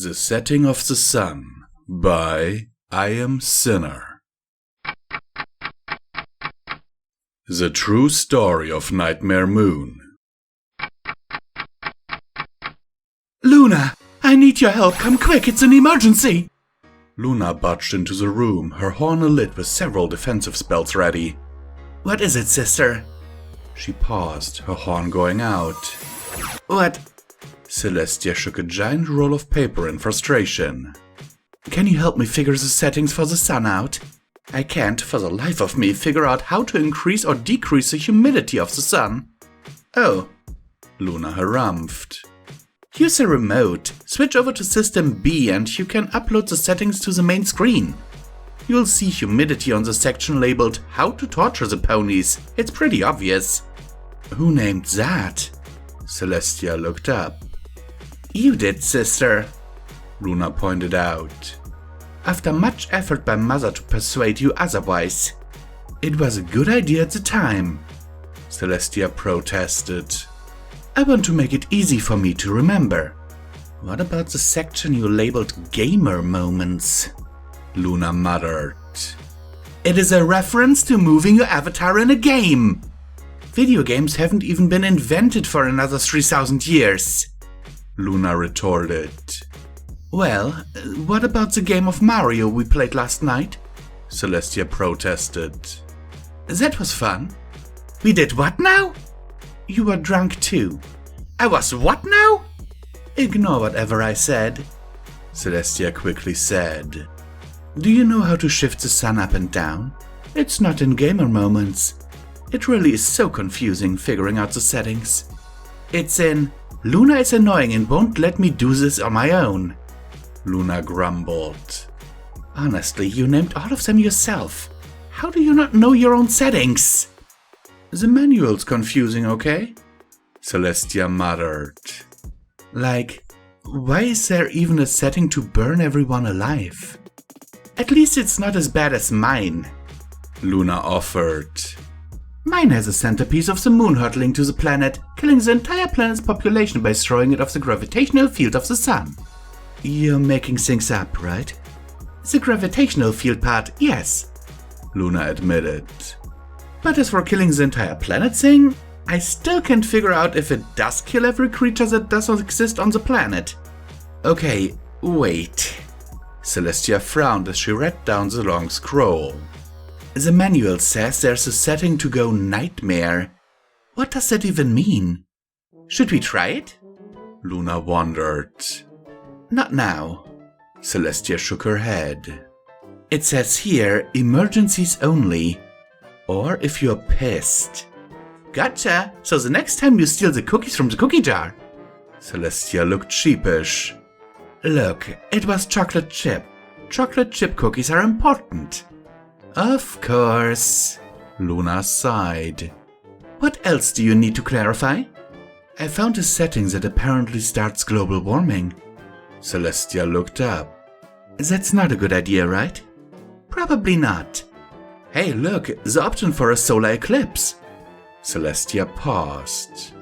The Setting of the Sun by iAmSiNnEr. The True Story of Nightmare Moon. Luna, I need your help. Come quick, it's an emergency. Luna barged into the room, her horn alit with several defensive spells ready. What is it, sister? She paused, her horn going out. What? Celestia shook a giant roll of paper in frustration. Can you help me figure the settings for the sun out? I can't, for the life of me, figure out how to increase or decrease the humidity of the sun. Oh, Luna harumphed. Use the remote. Switch over to System B and you can upload the settings to the main screen. You'll see humidity on the section labeled How to Torture the Ponies. It's pretty obvious. Who named that? Celestia looked up. You did, sister, Luna pointed out. After much effort by Mother to persuade you otherwise. It was a good idea at the time, Celestia protested. I want to make it easy for me to remember. What about the section you labeled Gamer Moments? Luna muttered. It is a reference to moving your avatar in a game. Video games haven't even been invented for another 3,000 years. Luna retorted. Well, what about the game of Mario we played last night? Celestia protested. That was fun. We did what now? You were drunk too. I was what now? Ignore whatever I said, Celestia quickly said. Do you know how to shift the sun up and down? It's not in Gamer Moments. It really is so confusing figuring out the settings. It's in Luna is annoying and won't let me do this on my own, Luna grumbled. Honestly, you named all of them yourself. How do you not know your own settings? The manual's confusing, okay? Celestia muttered. Like, why is there even a setting to burn everyone alive? At least it's not as bad as mine, Luna offered. Mine has a centerpiece of the moon hurtling to the planet, killing the entire planet's population by throwing it off the gravitational field of the sun. You're making things up, right? The gravitational field part, yes, Luna admitted. But as for killing the entire planet thing, I still can't figure out if it does kill every creature that does not exist on the planet. Okay, wait. Celestia frowned as she read down the long scroll. The manual says there's a setting to go nightmare. What does that even mean? Should we try it? Luna wondered. Not now. Celestia shook her head. It says here, emergencies only. Or if you're pissed. Gotcha! So the next time you steal the cookies from the cookie jar. Celestia looked sheepish. Look, it was chocolate chip. Chocolate chip cookies are important. Of course, Luna sighed. What else do you need to clarify? I found a setting that apparently starts global warming. Celestia looked up. That's not a good idea, right? Probably not. Hey, look, the option for a solar eclipse. Celestia paused.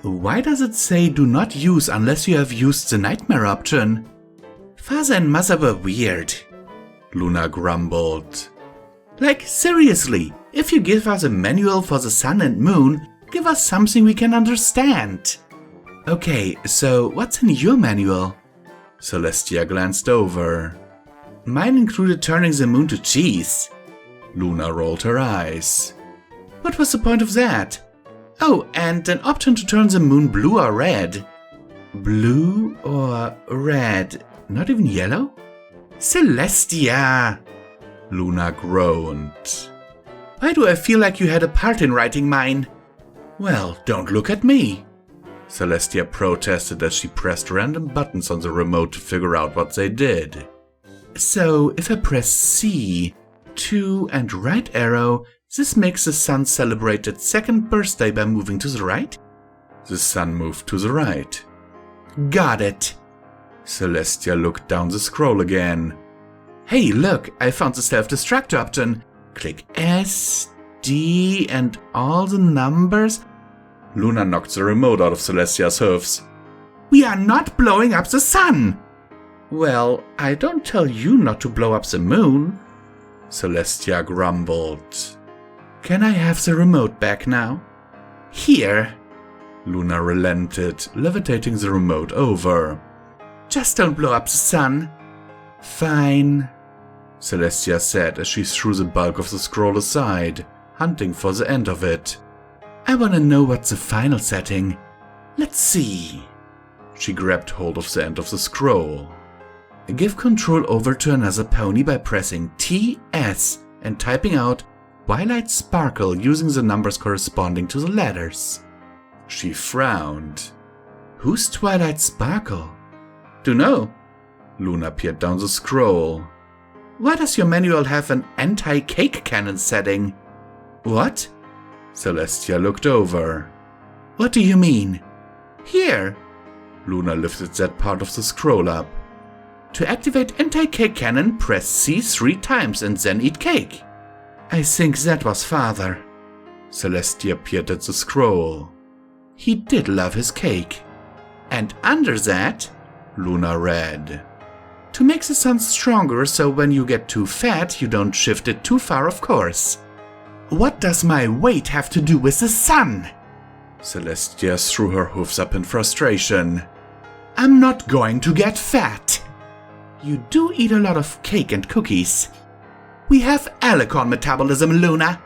Why does it say do not use unless you have used the nightmare option? Father and Mother were weird, Luna grumbled. Like, seriously, if you give us a manual for the sun and moon, give us something we can understand. Okay, so what's in your manual? Celestia glanced over. Mine included turning the moon to cheese. Luna rolled her eyes. What was the point of that? Oh, and an option to turn the moon blue or red. Blue or red? Not even yellow? Celestia! Luna groaned. Why do I feel like you had a part in writing mine? Well, don't look at me, Celestia protested as she pressed random buttons on the remote to figure out what they did. So, if I press C, 2 and right arrow, this makes the sun celebrate its second birthday by moving to the right? The sun moved to the right. Got it. Celestia looked down the scroll again. Hey, look, I found the self-destruct option. Click S, D, and all the numbers. Luna knocked the remote out of Celestia's hoofs. We are not blowing up the sun! Well, I don't tell you not to blow up the moon, Celestia grumbled. Can I have the remote back now? Here. Luna relented, levitating the remote over. Just don't blow up the sun. Fine, Celestia said as she threw the bulk of the scroll aside, hunting for the end of it. I wanna know what's the final setting. Let's see. She grabbed hold of the end of the scroll. Give control over to another pony by pressing TS and typing out Twilight Sparkle using the numbers corresponding to the letters. She frowned. Who's Twilight Sparkle? Dunno. Luna peered down the scroll. Why does your manual have an anti-cake cannon setting? What? Celestia looked over. What do you mean? Here. Luna lifted that part of the scroll up. To activate anti-cake cannon, press C 3 times and then eat cake. I think that was father. Celestia peered at the scroll. He did love his cake. And under that, Luna read, to make the sun stronger so when you get too fat you don't shift it too far of course. What does my weight have to do with the sun? Celestia threw her hoofs up in frustration. I'm not going to get fat. You do eat a lot of cake and cookies. We have Alicon metabolism, Luna.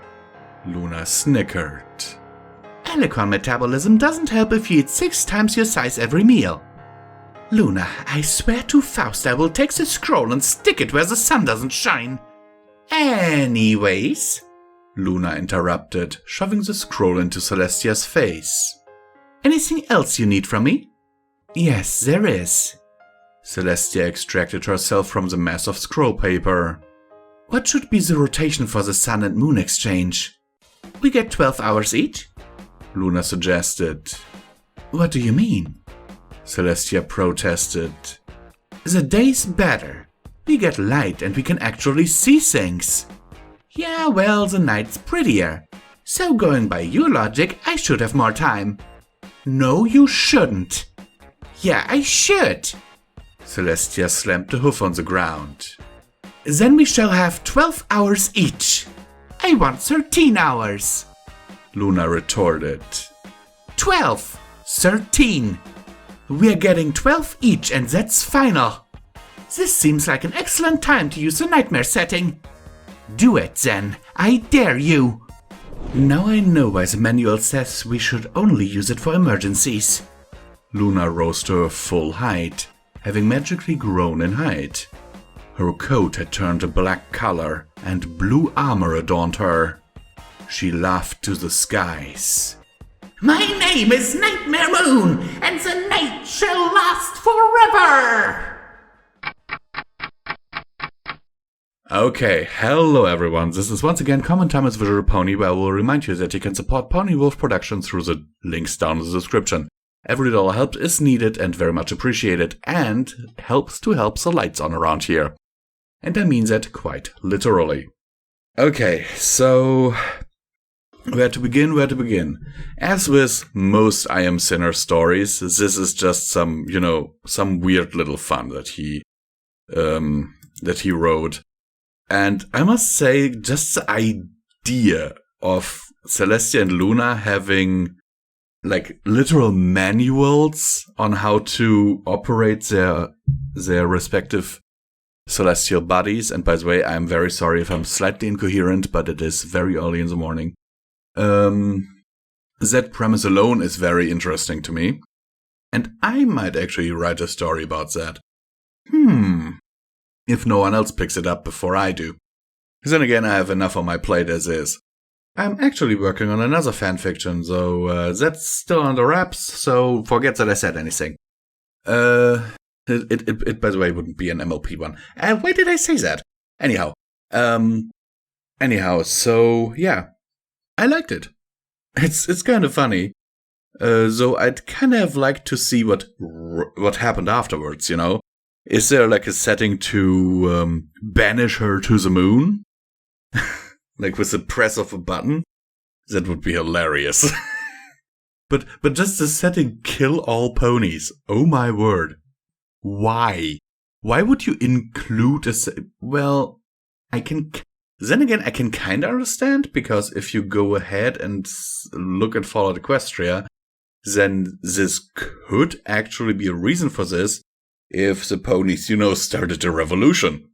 Luna snickered. Alicon metabolism doesn't help if you eat 6 times your size every meal. Luna, I swear to Faust I will take the scroll and stick it where the sun doesn't shine. Anyways, Luna interrupted, shoving the scroll into Celestia's face. Anything else you need from me? Yes, there is. Celestia extracted herself from the mass of scroll paper. What should be the rotation for the sun and moon exchange? We get 12 hours each? Luna suggested. What do you mean? Celestia protested. The day's better. We get light and we can actually see things. Yeah, well, the night's prettier. So going by your logic, I should have more time. No, you shouldn't. Yeah, I should. Celestia slammed the hoof on the ground. Then we shall have 12 hours each. I want 13 hours. Luna retorted. 12, 13. We're getting 12 each and that's final. This seems like an excellent time to use the nightmare setting. Do it then, I dare you. Now I know why the manual says we should only use it for emergencies. Luna rose to her full height, having magically grown in height. Her coat had turned a black color and blue armor adorned her. She laughed to the skies. My name is Nightmare Moon, and the night shall last forever! Okay, hello everyone, this is once again Common Time as Visual Pony, where I will remind you that you can support PonyWolf Production through the links down in the description. Every dollar help is needed and very much appreciated, and helps to help the lights on around here. And I mean that quite literally. Okay, so where to begin? As with most iAmSiNnEr stories, this is just some weird little fun that he wrote. And I must say, just the idea of Celestia and Luna having like literal manuals on how to operate their respective celestial bodies. And by the way, I'm very sorry if I'm slightly incoherent, but it is very early in the morning. That premise alone is very interesting to me. And I might actually write a story about that. If no one else picks it up before I do. Because then again, I have enough on my plate as is. I'm actually working on another fanfiction, though that's still under wraps, so forget that I said anything. It by the way, wouldn't be an MLP one. Why did I say that? Anyhow, so yeah. I liked it. It's kind of funny. Though I'd kind of like to see what happened afterwards, you know? Is there like a setting to banish her to the moon? Like with the press of a button? That would be hilarious. But just the setting kill all ponies. Oh my word. Why? Why would you include well, I can kind of understand, because if you go ahead and look at Fallout Equestria, then this could actually be a reason for this if the ponies, started a revolution.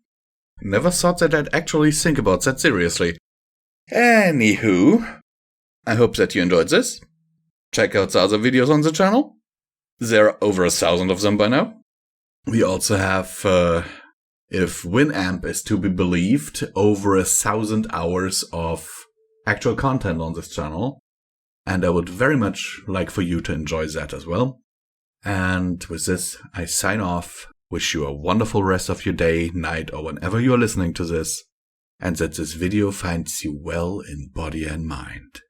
Never thought that I'd actually think about that seriously. Anywho, I hope that you enjoyed this. Check out the other videos on the channel. There are over 1,000 of them by now. We also have, if Winamp is to be believed, over 1,000 hours of actual content on this channel. And I would very much like for you to enjoy that as well. And with this, I sign off. Wish you a wonderful rest of your day, night, or whenever you are listening to this. And that this video finds you well in body and mind.